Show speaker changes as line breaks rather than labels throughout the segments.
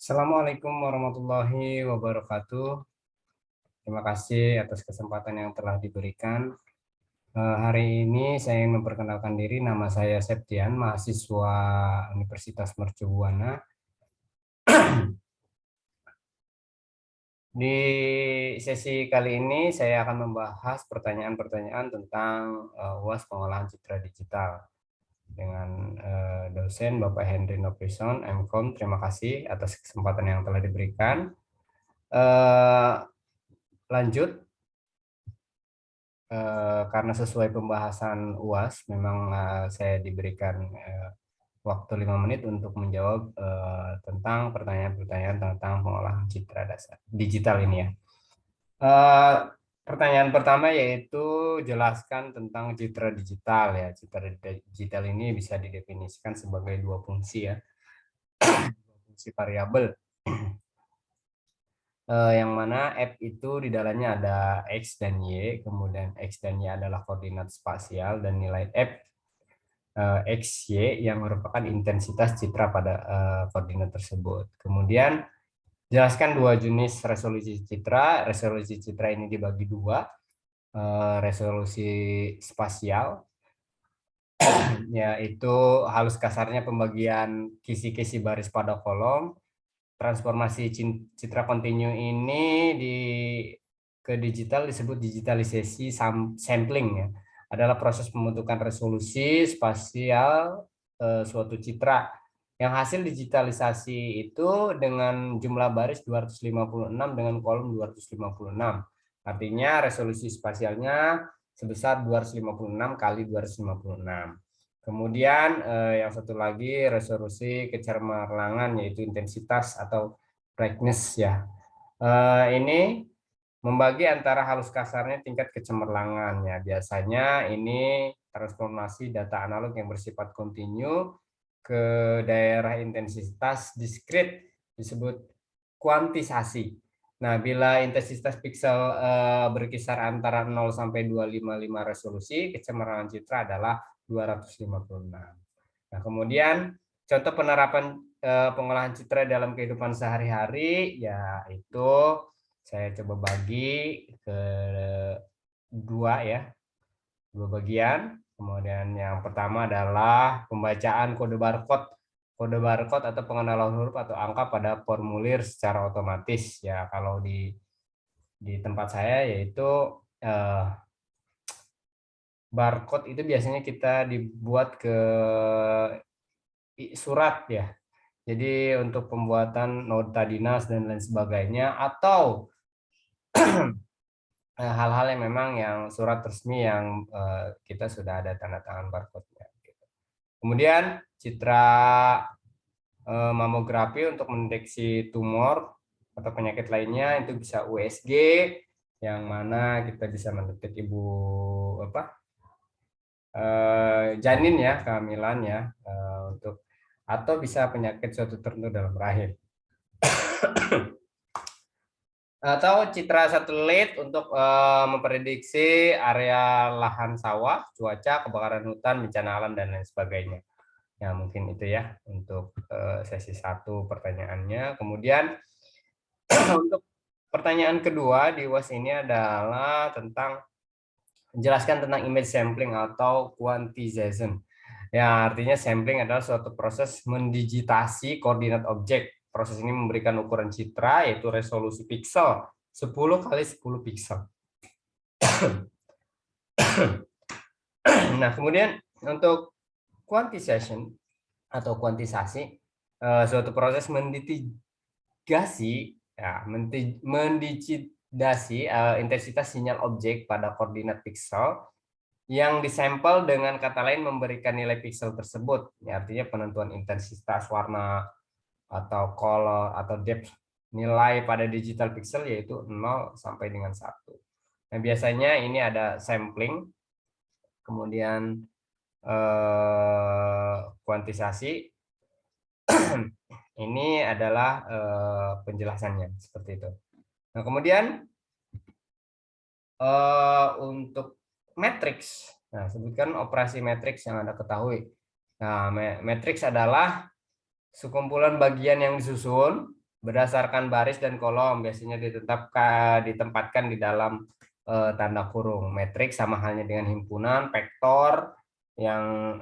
Assalamualaikum warahmatullahi wabarakatuh. Terima kasih atas kesempatan yang telah diberikan. Hari ini saya ingin memperkenalkan diri. Nama saya Septian, mahasiswa Universitas Mercu Buana. Di sesi kali ini saya akan membahas pertanyaan-pertanyaan tentang UAS pengolahan citra digital dengan dosen Bapak Henry Noprison, MKOM. Terima kasih atas kesempatan yang telah diberikan. Lanjut. Karena sesuai pembahasan UAS, memang saya diberikan waktu 5 menit untuk menjawab tentang pertanyaan-pertanyaan tentang pengolahan citra dasar digital ini ya. Pertanyaan pertama yaitu jelaskan tentang citra digital ya. Citra digital ini bisa didefinisikan sebagai dua fungsi ya, dua fungsi variabel. Yang mana F itu di dalamnya ada X dan Y, kemudian X dan Y adalah koordinat spasial dan nilai F X, Y yang merupakan intensitas citra pada koordinat tersebut. Kemudian jelaskan dua jenis resolusi citra. Resolusi citra ini dibagi dua, resolusi spasial, yaitu halus kasarnya pembagian kisi-kisi baris pada kolom. Transformasi citra kontinu ini ke digital disebut digitalisasi sampling ya. Adalah proses pembentukan resolusi spasial suatu citra. Yang hasil digitalisasi itu dengan jumlah baris 256 dengan kolom 256. Artinya resolusi spasialnya sebesar 256 kali 256. Kemudian yang satu lagi resolusi kecemerlangan yaitu intensitas atau brightness ya. Ini membagi antara halus kasarnya tingkat kecemerlangan ya. Biasanya ini transformasi data analog yang bersifat kontinu ke daerah intensitas diskrit disebut kuantisasi. Nah, bila intensitas piksel berkisar antara 0 sampai 255 resolusi, kecemerlangan citra adalah 256. Nah, kemudian contoh penerapan pengolahan citra dalam kehidupan sehari-hari, yaitu saya coba bagi ke dua ya, dua bagian. Kemudian yang pertama adalah pembacaan kode barcode. Kode barcode atau pengenalan huruf atau angka pada formulir secara otomatis ya. Kalau di tempat saya yaitu barcode itu biasanya kita dibuat ke surat ya. Jadi untuk pembuatan nota dinas dan lain sebagainya atau hal-hal yang memang yang surat resmi yang kita sudah ada tanda tangan barcode-nya. Gitu. Kemudian citra mamografi untuk mendeteksi tumor atau penyakit lainnya itu bisa USG yang mana kita bisa mendeteksi ibu janin ya, kehamilan ya, untuk atau bisa penyakit suatu tertentu dalam rahim. Atau citra satelit untuk memprediksi area lahan sawah, cuaca, kebakaran hutan, bencana alam dan lain sebagainya. Ya mungkin itu ya untuk sesi 1 pertanyaannya. Kemudian untuk pertanyaan kedua di UAS ini adalah tentang menjelaskan tentang image sampling atau quantization. Ya, artinya sampling adalah suatu proses mendigitasi koordinat objek. Proses ini memberikan ukuran citra yaitu resolusi piksel 10 kali 10 piksel. Nah, kemudian untuk quantization atau kuantisasi suatu proses mendigitasi ya, mendigitasi intensitas sinyal objek pada koordinat piksel yang disampel dengan kata lain memberikan nilai piksel tersebut. Ya, artinya penentuan intensitas warna atau color atau depth nilai pada digital pixel yaitu 0 sampai dengan 1. Nah, biasanya ini ada sampling, kemudian kuantisasi. Ini adalah penjelasannya seperti itu. Nah, kemudian untuk matriks. Nah, sebutkan operasi matriks yang Anda ketahui. Nah, matriks adalah sekumpulan bagian yang disusun berdasarkan baris dan kolom, biasanya ditempatkan di dalam tanda kurung. Matriks sama halnya dengan himpunan, vektor yang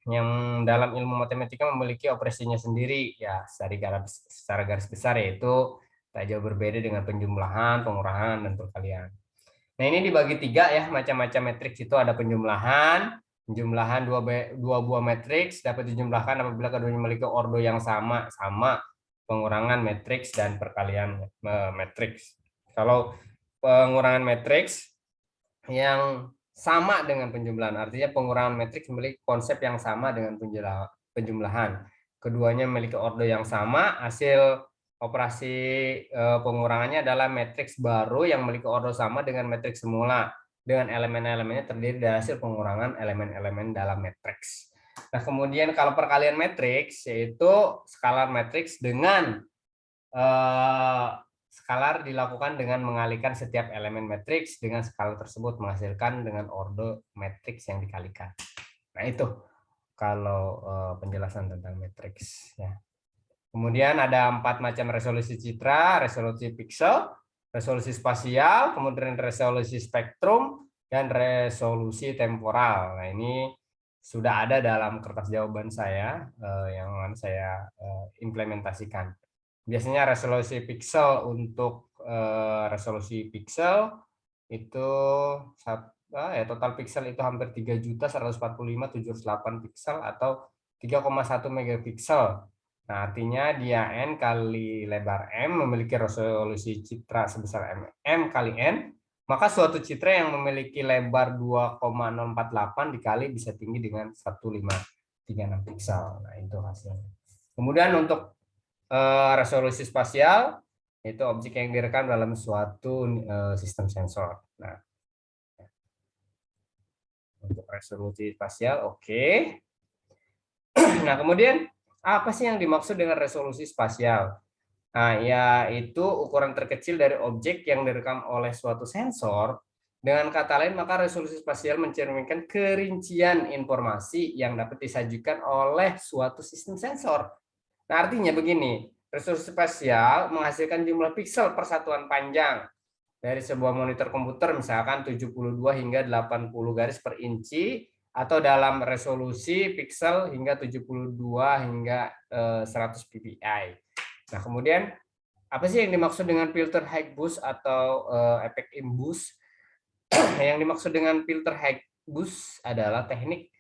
yang dalam ilmu matematika memiliki operasinya sendiri ya, secara garis besar, yaitu tak jauh berbeda dengan penjumlahan, pengurangan, dan perkalian. Nah, ini dibagi tiga ya, macam-macam matriks itu ada penjumlahan. Penjumlahan dua buah matriks dapat dijumlahkan apabila keduanya memiliki ordo yang sama, pengurangan matriks dan perkalian matriks. Kalau pengurangan matriks yang sama dengan penjumlahan, artinya pengurangan matriks memiliki konsep yang sama dengan penjumlahan. Keduanya memiliki ordo yang sama, hasil operasi pengurangannya adalah matriks baru yang memiliki ordo sama dengan matriks semula, dengan elemen-elemennya terdiri dari hasil pengurangan elemen-elemen dalam matriks. Nah, kemudian kalau perkalian matriks, yaitu skalar matriks dengan skalar dilakukan dengan mengalihkan setiap elemen matriks dengan skalar tersebut menghasilkan dengan ordo matriks yang dikalikan. Nah, itu kalau penjelasan tentang matriks ya. Kemudian ada 4 macam resolusi citra: resolusi piksel, resolusi spasial, kemudian resolusi spektrum, dan resolusi temporal. Nah, ini sudah ada dalam kertas jawaban saya yang saya implementasikan. Biasanya resolusi piksel untuk resolusi piksel itu total piksel itu hampir 3.145.708 piksel atau 3,1 megapiksel. Nah, artinya dia N kali lebar M memiliki resolusi citra sebesar M kali N, maka suatu citra yang memiliki lebar 2,048 dikali bisa tinggi dengan 1536 piksel. Nah, itu hasilnya. Kemudian untuk resolusi spasial itu objek yang direkam dalam suatu sistem sensor. Nah, untuk resolusi spasial oke. Nah, kemudian apa sih yang dimaksud dengan resolusi spasial? Nah, yaitu ukuran terkecil dari objek yang direkam oleh suatu sensor. Dengan kata lain, maka resolusi spasial mencerminkan kerincian informasi yang dapat disajikan oleh suatu sistem sensor. Nah, artinya begini, resolusi spasial menghasilkan jumlah piksel per satuan panjang dari sebuah monitor komputer, misalkan 72 hingga 80 garis per inci, atau dalam resolusi piksel hingga 72 hingga 100 ppi. Nah, kemudian apa sih yang dimaksud dengan filter high boost atau efek imbus? Yang dimaksud dengan filter high boost adalah teknik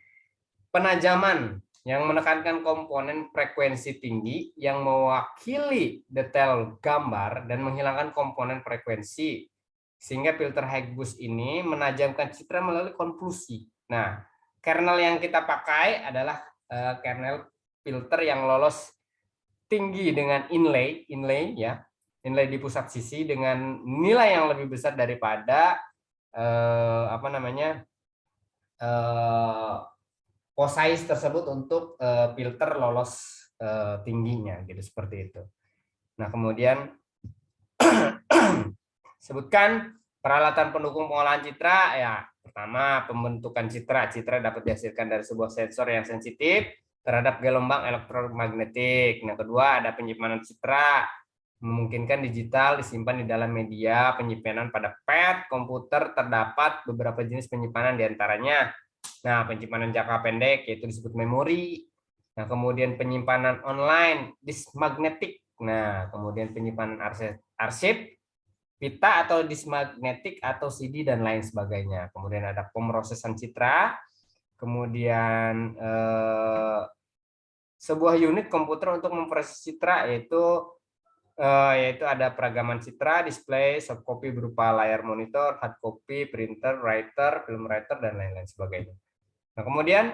penajaman yang menekankan komponen frekuensi tinggi yang mewakili detail gambar dan menghilangkan komponen frekuensi, sehingga filter high boost ini menajamkan citra melalui konvolusi. Nah, kernel yang kita pakai adalah kernel filter yang lolos tinggi dengan inlay ya, inlay di pusat sisi dengan nilai yang lebih besar daripada size tersebut untuk filter lolos tingginya gitu, seperti itu. Nah, kemudian sebutkan peralatan pendukung pengolahan citra ya. Pertama, pembentukan citra. Citra dapat dihasilkan dari sebuah sensor yang sensitif terhadap gelombang elektromagnetik. Yang kedua, ada penyimpanan citra, memungkinkan digital disimpan di dalam media penyimpanan pada pad komputer. Terdapat beberapa jenis penyimpanan diantaranya. Nah, penyimpanan jangka pendek yaitu disebut memori. Nah, kemudian penyimpanan online disk magnetik. Nah, kemudian penyimpanan arsip, pita atau disk magnetik atau CD dan lain sebagainya. Kemudian ada pemrosesan citra. Kemudian sebuah unit komputer untuk memproses citra yaitu ada peragaman citra, display, soft copy berupa layar monitor, hard copy, printer, writer, film writer, dan lain-lain sebagainya. Nah, kemudian,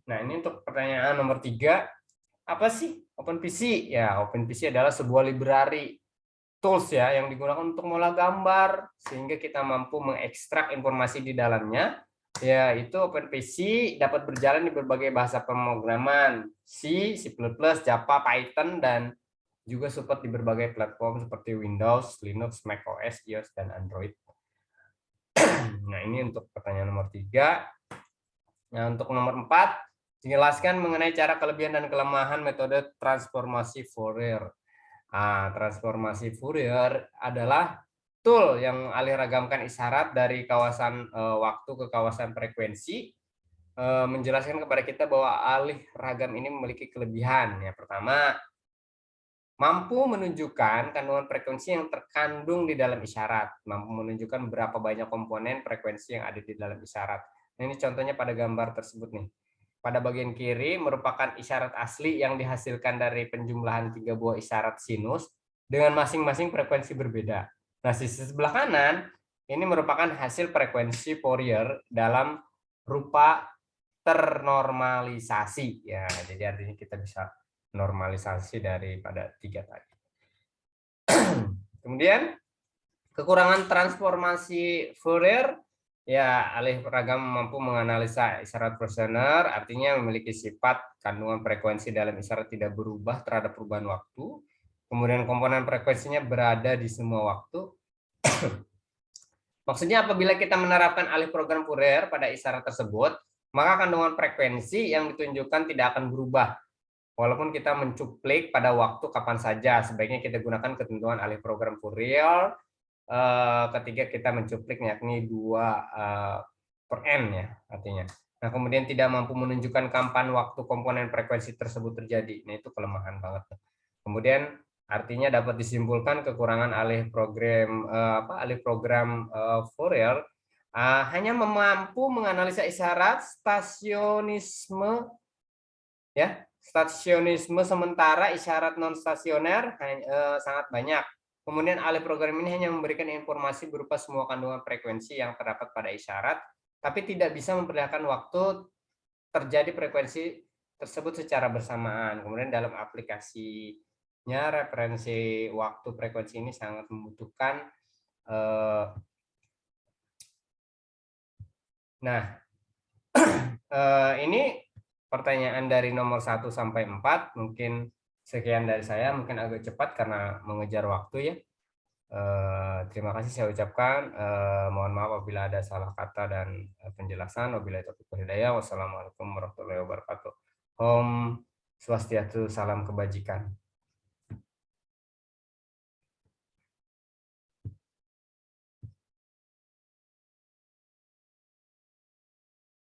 nah ini untuk pertanyaan nomor 3, apa sih OpenPC? Ya, OpenPC adalah sebuah library tools ya yang digunakan untuk mengolah gambar sehingga kita mampu mengekstrak informasi di dalamnya. Ya, itu OpenPC dapat berjalan di berbagai bahasa pemrograman, C, C++, Java, Python, dan juga support di berbagai platform seperti Windows, Linux, macOS, iOS, dan Android. Nah, ini untuk pertanyaan nomor 3. Nah, untuk nomor 4, Jelaskan mengenai cara kelebihan dan kelemahan metode transformasi Fourier. Transformasi Fourier adalah tool yang alih ragamkan isyarat dari kawasan waktu ke kawasan frekuensi, menjelaskan kepada kita bahwa alih ragam ini memiliki kelebihan. Yang pertama, mampu menunjukkan kandungan frekuensi yang terkandung di dalam isyarat, mampu menunjukkan berapa banyak komponen frekuensi yang ada di dalam isyarat. Nah, ini contohnya pada gambar tersebut nih. Pada bagian kiri merupakan isyarat asli yang dihasilkan dari penjumlahan 3 buah isyarat sinus dengan masing-masing frekuensi berbeda. Nah, sisi sebelah kanan ini merupakan hasil frekuensi Fourier dalam rupa ternormalisasi. Ya, jadi artinya kita bisa normalisasi daripada 3 tadi. Kemudian kekurangan transformasi Fourier, ya alih ragam mampu menganalisa isyarat Forstner, artinya memiliki sifat kandungan frekuensi dalam isyarat tidak berubah terhadap perubahan waktu. Kemudian komponen frekuensinya berada di semua waktu. Maksudnya apabila kita menerapkan alih program Fourier pada isyarat tersebut, maka kandungan frekuensi yang ditunjukkan tidak akan berubah. Walaupun kita mencuplik pada waktu kapan saja, sebaiknya kita gunakan ketentuan alih program Fourier ketika kita mencuplik, yakni 2/n ya artinya. Nah, kemudian tidak mampu menunjukkan kapan waktu komponen frekuensi tersebut terjadi. Nah, itu kelemahan banget. Kemudian artinya dapat disimpulkan kekurangan alih program Fourier hanya mampu menganalisa isyarat stasionisme ya. Stasionisme sementara isyarat non stasioner sangat banyak. Kemudian alih program ini hanya memberikan informasi berupa semua kandungan frekuensi yang terdapat pada isyarat, tapi tidak bisa memperlihatkan waktu terjadi frekuensi tersebut secara bersamaan. Kemudian dalam aplikasinya referensi waktu frekuensi ini sangat membutuhkan. Nah, ini pertanyaan dari nomor 1 sampai 4. Mungkin sekian dari saya, mungkin agak cepat karena mengejar waktu ya. Terima kasih saya ucapkan. Mohon maaf apabila ada salah kata dan penjelasan. Wabillahi taufiq wal hidayah. Wassalamualaikum warahmatullahi wabarakatuh. Om Swastiastu, salam kebajikan.